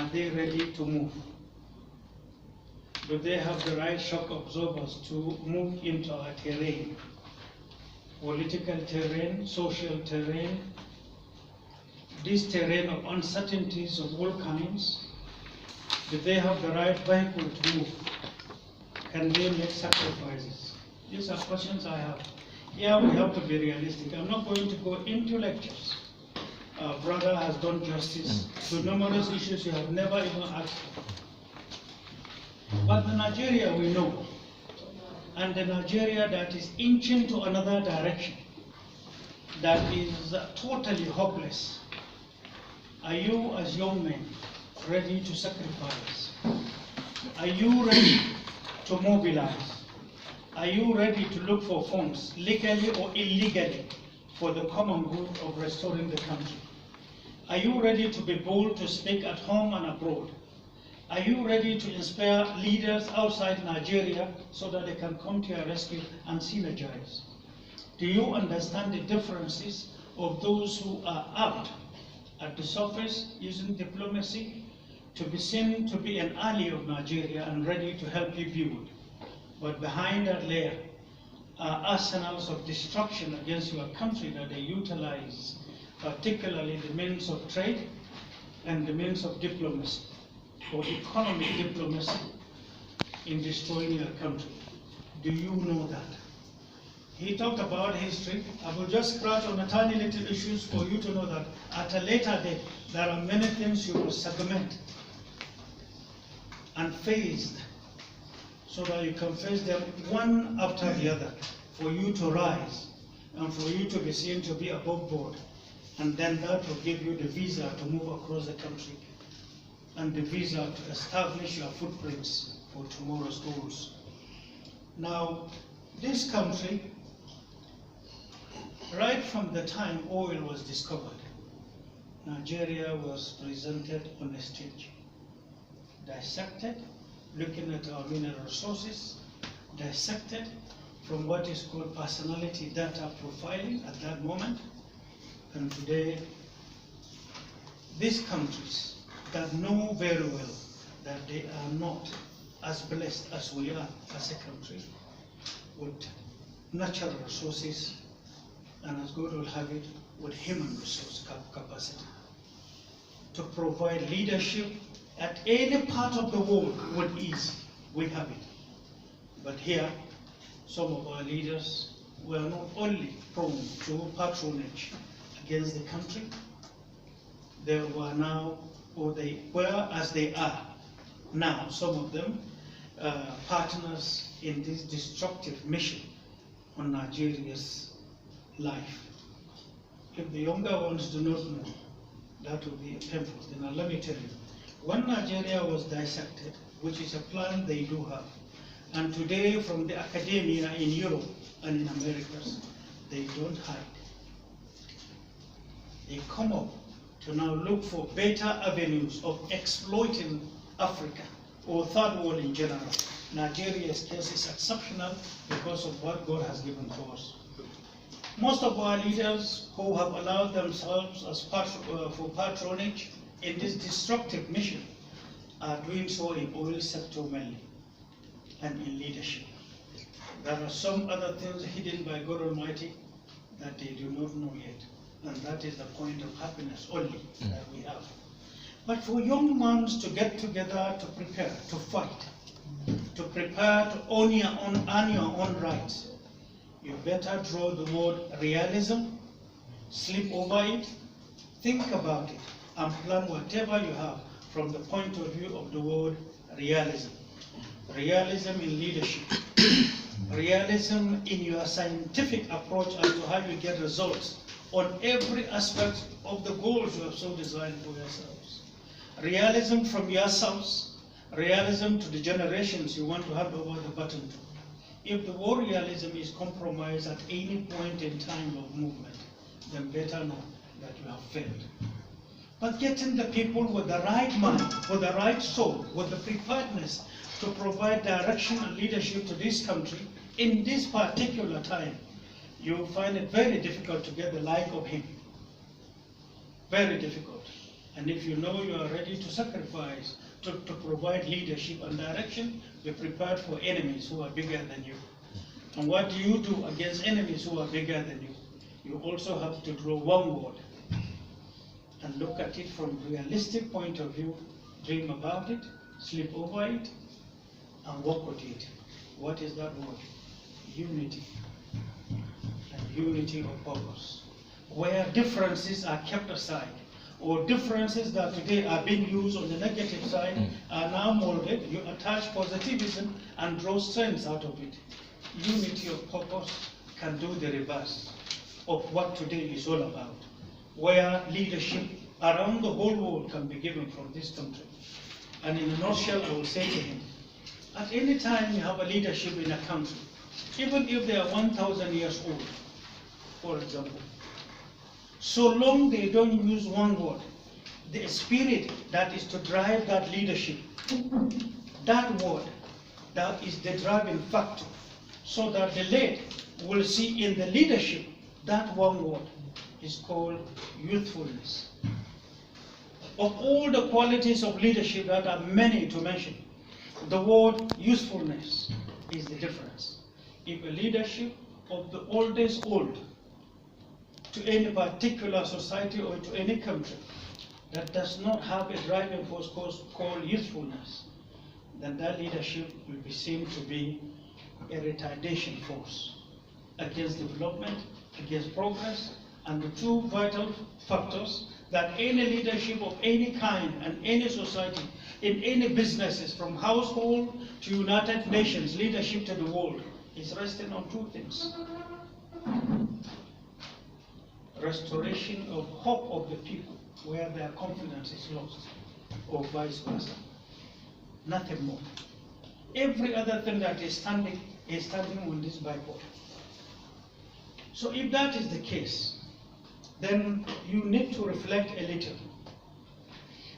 Are they ready to move? Do they have the right shock absorbers to move into our terrain? Political terrain, social terrain, this terrain of uncertainties of all kinds. Do they have the right vehicle to move? Can they make sacrifices? These are questions I have. Yeah, we have to be realistic. I'm not going to go into lectures. Our brother has done justice to numerous issues you have never even asked for. But the Nigeria we know, and the Nigeria that is inching to another direction, that is totally hopeless. Are you as young men ready to sacrifice? Are you ready to mobilize? Are you ready to look for funds, legally or illegally, for the common good of restoring the country? Are you ready to be bold to speak at home and abroad? Are you ready to inspire leaders outside Nigeria so that they can come to your rescue and synergize? Do you understand the differences of those who are out at the surface using diplomacy to be seen to be an ally of Nigeria and ready to help you build? But behind that layer are arsenals of destruction against your country that they utilize, particularly the means of trade and the means of diplomacy, or economic diplomacy, in destroying your country. Do you know that? He talked about history. I will just scratch on a tiny little issues for you to know that at a later date, there are many things you will segment and face so that you can face them one after the other, for you to rise and for you to be seen to be above board. And then that will give you the visa to move across the country and the visa to establish your footprints for tomorrow's goals. Now, this country, right from the time oil was discovered, Nigeria was presented on a stage, dissected, looking at our mineral resources, dissected from what is called personality data profiling at that moment. And today, these countries that know very well that they are not as blessed as we are as a country, with natural resources, and as God will have it, with human resource capacity, to provide leadership at any part of the world with ease. We have it. But here, some of our leaders were not only prone to patronage against the country, they were now, or they were as they are now, some of them, partners in this destructive mission on Nigeria's life. If the younger ones do not know, that will be a painful thing. Now let me tell you, when Nigeria was dissected, which is a plan they do have, and today from the academia in Europe and in Americas, they don't hide. They come up to now look for better avenues of exploiting Africa, or third world in general. Nigeria's case is exceptional because of what God has given to us. Most of our leaders who have allowed themselves as for patronage in this destructive mission are doing so in oil sector mainly and in leadership. There are some other things hidden by God Almighty that they do not know yet. And that is the point of happiness only that we have. But for young ones to get together to prepare, to fight, to prepare to earn your own rights, you better draw the word realism, sleep over it, think about it, and plan whatever you have from the point of view of the word realism. Realism in leadership, realism in your scientific approach as to how you get results on every aspect of the goals you have so designed for yourselves. Realism from yourselves, realism to the generations you want to hand over the baton to. If the word realism is compromised at any point in time of movement, then better know that you have failed. But getting the people with the right mind, with the right soul, with the preparedness to provide direction and leadership to this country in this particular time, you will find it very difficult to get the like of him. Very difficult. And if you know you are ready to sacrifice, to provide leadership and direction, be prepared for enemies who are bigger than you. And what do you do against enemies who are bigger than you? You also have to draw one word and look at it from a realistic point of view, dream about it, sleep over it, and work with it. What is that word? Unity. And unity of purpose. Where differences are kept aside, or differences that today are being used on the negative side are now molded, you attach positivism and draw strength out of it. Unity of purpose can do the reverse of what today is all about, where leadership around the whole world can be given from this country. And in a nutshell, I will say to him, at any time you have a leadership in a country, even if they are 1,000 years old, for example, so long they don't use one word, the spirit that is to drive that leadership, that word, that is the driving factor, so that the led will see in the leadership that one word is called youthfulness. Of all the qualities of leadership that are many to mention, the word usefulness is the difference. If a leadership of the oldest old to any particular society or to any country that does not have a driving force called usefulness, then that leadership will be seen to be a retardation force against development, against progress, and the two vital factors that any leadership of any kind and any society, in any businesses, from household to United Nations, leadership to the world, is resting on two things. Restoration of hope of the people where their confidence is lost, or vice versa. Nothing more. Every other thing that is standing on this Bible. So if that is the case, then you need to reflect a little.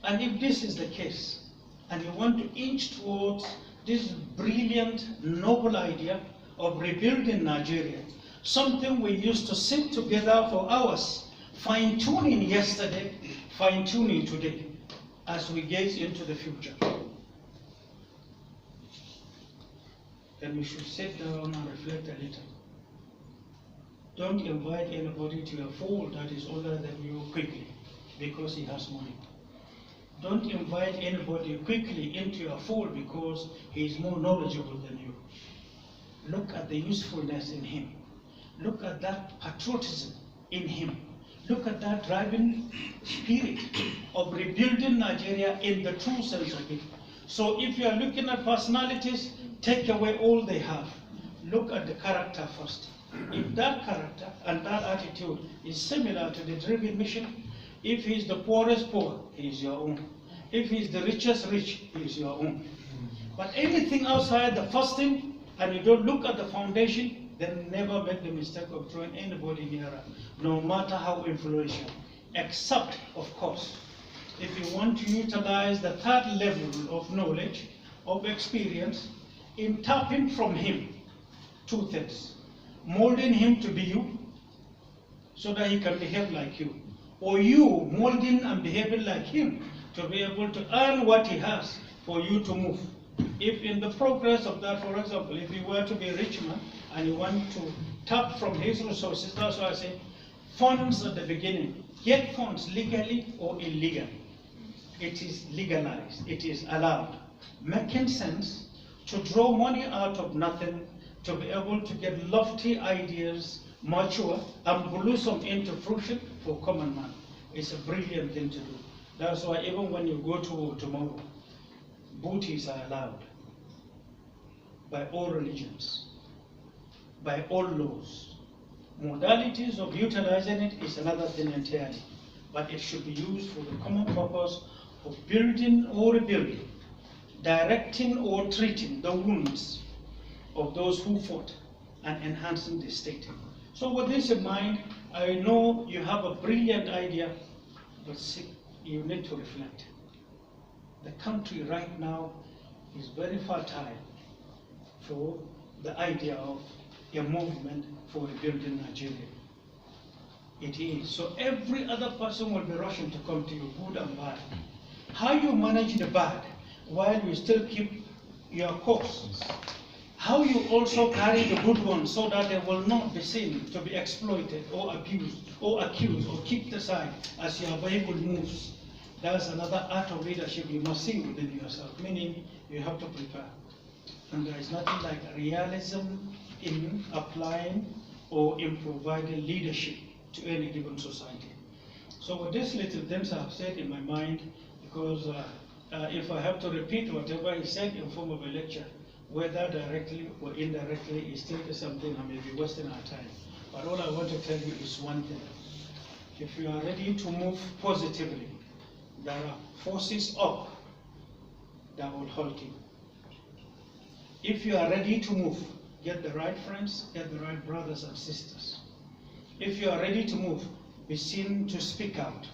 And if this is the case, and you want to inch towards this brilliant, noble idea of rebuilding Nigeria, something we used to sit together for hours, fine-tuning yesterday, fine-tuning today, as we gaze into the future, then we should sit down and reflect a little. Don't invite anybody to your fold that is older than you quickly because he has money. Don't invite anybody quickly into your fold because he is more knowledgeable than you. Look at the usefulness in him. Look at that patriotism in him. Look at that driving spirit of rebuilding Nigeria in the true sense of it. So if you are looking at personalities, take away all they have. Look at the character first. If that character and that attitude is similar to the driven mission, if he is the poorest poor, he is your own. If he is the richest rich, he is your own. But anything outside the first thing, and you don't look at the foundation, then never make the mistake of throwing anybody nearer, no matter how influential. Except, of course, if you want to utilize the third level of knowledge, of experience, in tapping from him two things. Molding him to be you, so that he can behave like you. Or you molding and behaving like him to be able to earn what he has for you to move. If in the progress of that, for example, if you were to be a rich man and you want to tap from his resources, that's why I say funds at the beginning. Get funds legally or illegally. It is legalized, it is allowed. Making sense to draw money out of nothing, to be able to get lofty ideas, mature, and blossom into fruition for common man. It's a brilliant thing to do. That's why even when you go to war tomorrow, booties are allowed by all religions, by all laws. Modalities of utilizing it is another thing entirely, but it should be used for the common purpose of building or rebuilding, directing or treating the wounds of those who fought and enhancing the state. So with this in mind, I know you have a brilliant idea, but you need to reflect. The country right now is very fertile for the idea of a movement for rebuilding Nigeria. it is. So every other person will be rushing to come to you, good and bad. How you manage the bad while you still keep your course. How you also carry the good ones so that they will not be seen to be exploited or abused or accused or kicked aside as your Bible moves. That's another art of leadership you must see within yourself, meaning you have to prepare. And there is nothing like realism in applying or in providing leadership to any given society. So with these little things I have said in my mind, because if I have to repeat whatever he said in form of a lecture, whether directly or indirectly, is still something I may be wasting our time. But all I want to tell you is one thing. If you are ready to move positively, there are forces up that will halt you. If you are ready to move, get the right friends, get the right brothers and sisters. If you are ready to move, be seen to speak out.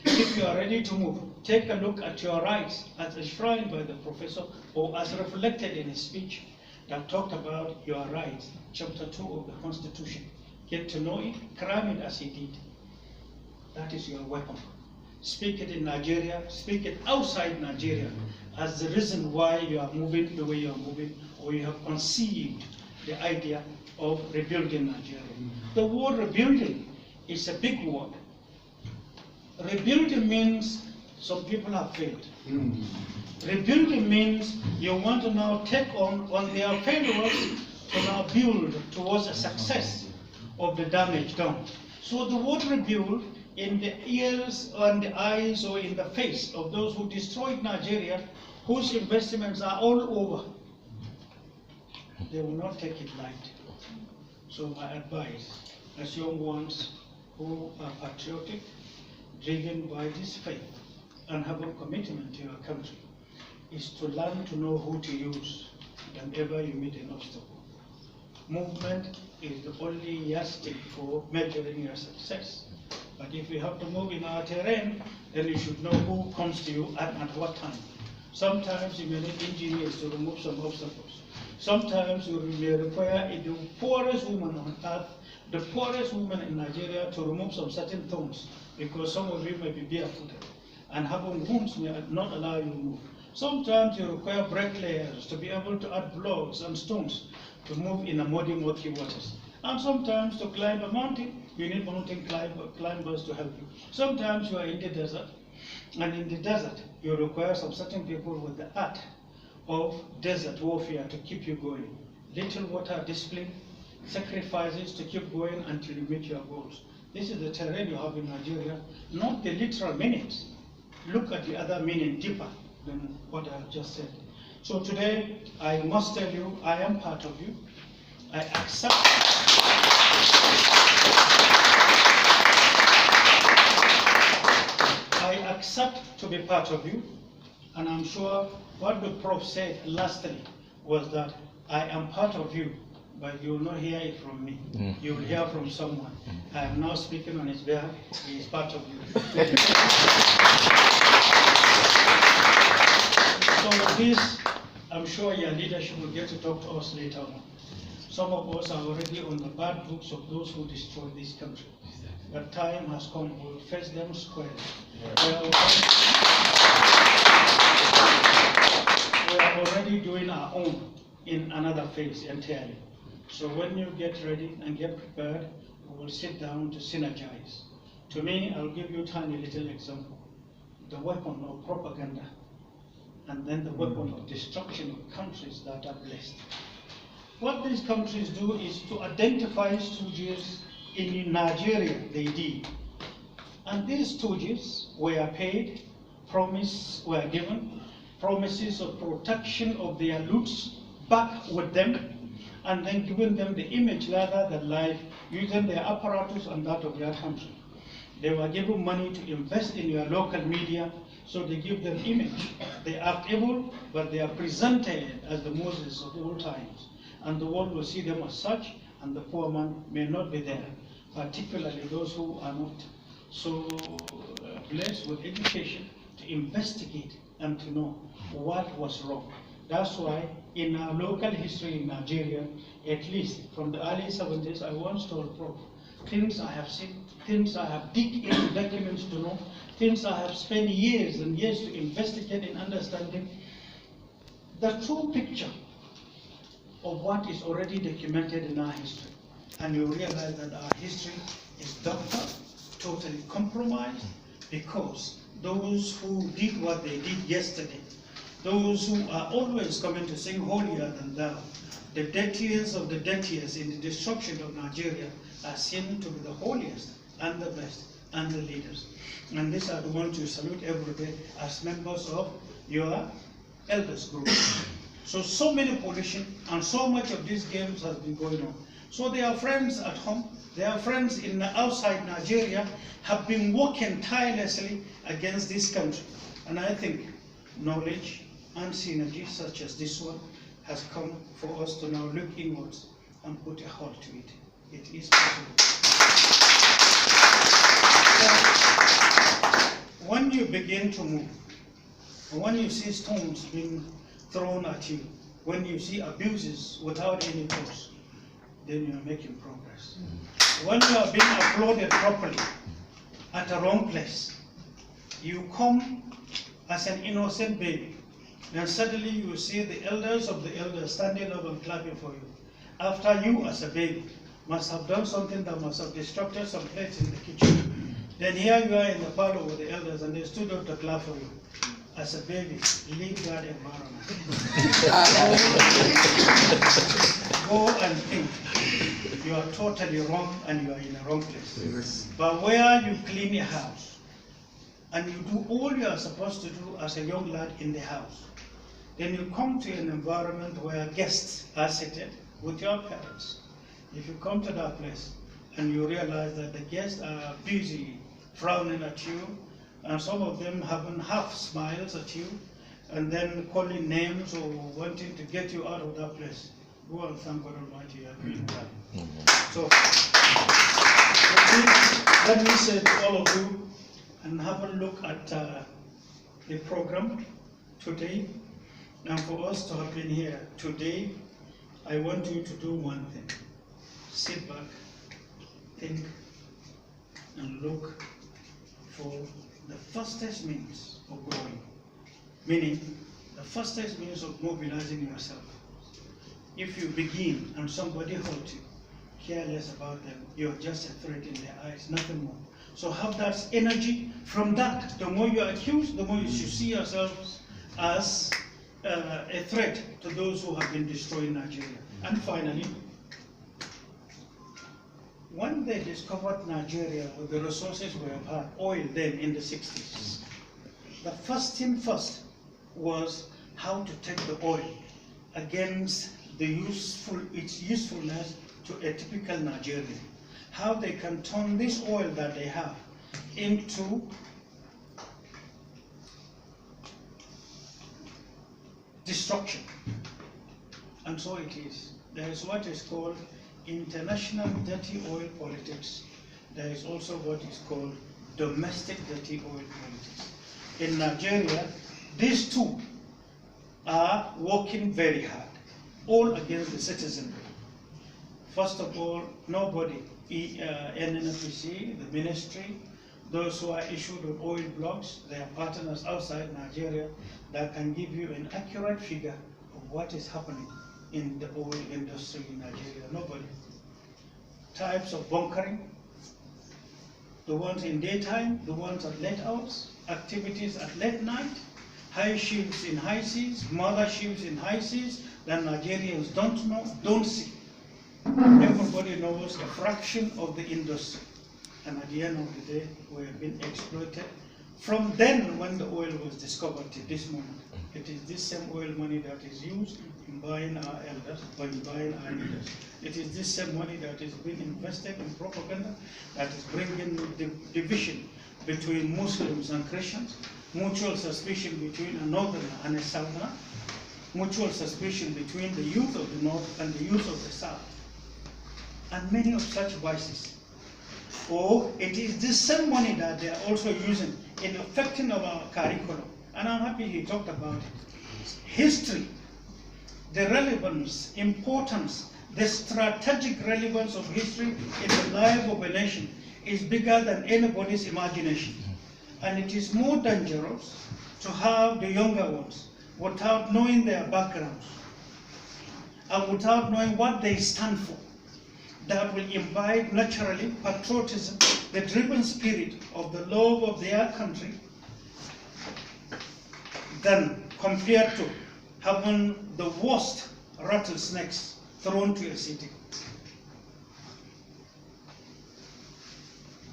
If you are ready to move, take a look at your rights as enshrined by the professor or as reflected in his speech that talked about your rights, chapter 2 of the Constitution. Get to know it, cram it as he did. That is your weapon. Speak it in Nigeria, speak it outside Nigeria as the reason why you are moving the way you are moving, or you have conceived the idea of rebuilding Nigeria. The word rebuilding is a big word. Rebuilding means some people have failed. Rebuilding means you want to now take on their failures to now build towards a success of the damage done. So the word rebuild, in the ears and the eyes or in the face of those who destroyed Nigeria, whose investments are all over, they will not take it light. So my advice, as young ones who are patriotic, driven by this faith, and have a commitment to your country, is to learn to know who to use whenever you meet an obstacle. Movement is the only yardstick for measuring your success. But if you have to move in our terrain, then you should know who comes to you at what time. Sometimes you may need engineers to remove some obstacles. Sometimes you may require the poorest woman on earth, the poorest woman in Nigeria, to remove some certain thorns, because some of you may be barefooted, and having wounds may not allow you to move. Sometimes you require bricklayers to be able to add blocks and stones to move in a muddy waters. And sometimes to climb a mountain, you need mountain climbers to help you. Sometimes you are in the desert, and in the desert, you require some certain people with the art of desert warfare to keep you going. Little water discipline, sacrifices to keep going until you meet your goals. This is the terrain you have in Nigeria, not the literal meanings. Look at the other meaning deeper than what I have just said. So today, I must tell you, I am part of you. I accept to be part of you, and I'm sure what the Prof said lastly was that I am part of you, but you will not hear it from me. You will hear from someone. I am now speaking on his behalf. He is part of you. So with this, I'm sure your leadership will get to talk to us later on. Some of us are already on the bad books of those who destroyed this country. But time has come, we will face them squarely. We are already doing our own in another phase entirely. So when you get ready and get prepared, we will sit down to synergize. To me, I'll give you a tiny little example. The weapon of propaganda, and then the weapon of destruction of countries that are blessed. What these countries do is to identify stooges in Nigeria, they did. And these stooges were paid, promises were given, promises of protection of their loots back with them, and then giving them the image rather than life, using their apparatus and that of their country. They were given money to invest in your local media, so they give them image. They act evil, but they are presented as the Moses of all times. And the world will see them as such, and the poor man may not be there, particularly those who are not so blessed with education to investigate and to know what was wrong. That's why in our local history in Nigeria, at least from the early 70s, I once told Prof, things I have seen things I have digged into documents to know, things I have spent years and years to investigate and understanding. The true picture of what is already documented in our history. And you realize that our history is doctored, totally compromised, because those who did what they did yesterday, those who are always coming to sing holier than thou, the dirtiest of the dirtiest in the destruction of Nigeria, are seen to be the holiest and the best and the leaders. And these are the ones you salute every day as members of your elders group. So many pollution and so much of these games has been going on. So their friends at home, their friends in outside Nigeria have been working tirelessly against this country. And I think knowledge and synergy such as this one has come for us to now look inwards and put a halt to it. It is possible. So, when you begin to move, when you see stones being thrown at you, when you see abuses without any cause, then you are making progress. When you are being applauded properly at the wrong place, you come as an innocent baby, then suddenly you see the elders of the elders standing up and clapping for you. After you as a baby must have done something that must have disrupted some plates in the kitchen. Then here you are in the parlor with the elders and they stood up to clap for you. As a baby, leave that environment. Go and think. You are totally wrong and you are in the wrong place. Yes. But where you clean your house and you do all you are supposed to do as a young lad in the house, then you come to an environment where guests are seated with your parents. If you come to that place and you realize that the guests are busy frowning at you, and some of them having half smiles at you, and then calling names or wanting to get you out of that place, go and thank God Almighty you are doing that. So, let me say to all of you, and have a look at the program today. And for us to have been here today, I want you to do one thing. Sit back, think, and look for the fastest means of growing, meaning the fastest means of mobilizing yourself. If you begin and somebody hurts you, careless about them, you're just a threat in their eyes, nothing more. So have that energy. From that, the more you are accused, the more you should see yourselves as a threat to those who have been destroying Nigeria. And finally, when they discovered Nigeria with the resources we have had, oil then in the 60s, the first thing first was how to take the oil against its usefulness to a typical Nigerian. How they can turn this oil that they have into destruction. And so it is. There is what is called international dirty oil politics. There is also what is called domestic dirty oil politics. In Nigeria, these two are working very hard, all against the citizenry. First of all, nobody, NNPC, the ministry, those who are issued with oil blocks, they are partners outside Nigeria that can give you an accurate figure of what is happening in the oil industry in Nigeria. Nobody. Types of bunkering, the ones in daytime, the ones at late hours, activities at late night, high ships in high seas, mother ships in high seas that Nigerians don't know, don't see. Everybody knows a fraction of the industry. And at the end of the day, we have been exploited. From then, when the oil was discovered to this moment, it is this same oil money that is used in buying our elders, or in buying our leaders. It is this same money that is being invested in propaganda, that is bringing the division between Muslims and Christians, mutual suspicion between a northerner and a southerner, mutual suspicion between the youth of the north and the youth of the south, and many of such vices. Or it is this same money that they are also using in affecting our curriculum. And I'm happy he talked about it. History, the relevance, importance, the strategic relevance of history in the life of a nation is bigger than anybody's imagination. And it is more dangerous to have the younger ones without knowing their backgrounds and without knowing what they stand for. That will imbibe naturally patriotism, the driven spirit of the love of their country, than compared to having the worst rattlesnakes thrown to a city.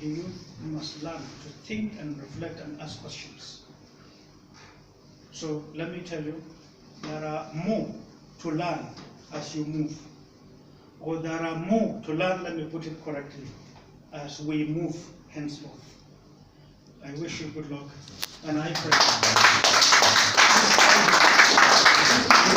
The youth must learn to think and reflect and ask questions. So let me tell you, there are more to learn as you move. Or there are more to learn, let me put it correctly, as we move henceforth. I wish you good luck, and I pray.